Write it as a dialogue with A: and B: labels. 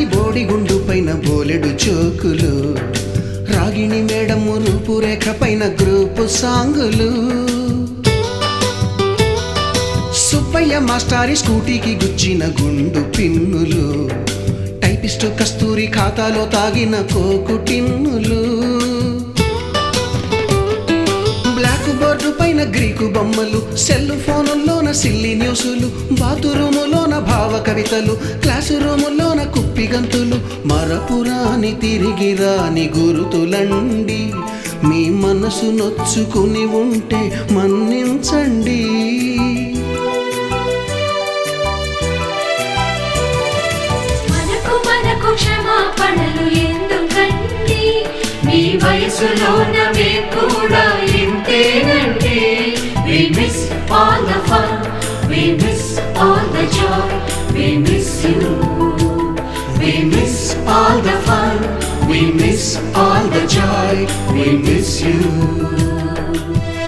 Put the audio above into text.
A: మాస్టారి బోడిగుండు పైన బోలెడు చోకులు, రాగిణి మేడము రూపురేఖ పైన గ్రూపు సాంగులు, సుబ్బయ్య మాస్టారి స్కూటీకి గుచ్చిన గుండు పిన్నులు, టైపిస్టు కస్తూరి ఖాతాలో తాగిన కోకు టిన్నులు, బ్లాక్ బోర్డు పైన గ్రీకు బొమ్మలు, సెల్ ఫోనుల్లోన సిల్లి న్యూసులు, బాతురూములోన భావ కవితలు, క్లాసు రూములోన కుప్పిగంతులు, మరపురాని తిరిగి రాని గురుతులండి, మీ మనసు నొచ్చుకుని ఉంటే మన్నించండి.
B: క్షమాపణలు ఎందుకండి, మీ వయసులోన మేము కూడా ఇంతేనండి. We miss all the fun, we miss all the joy, we miss you. We miss all the fun, we miss all the joy, we miss you.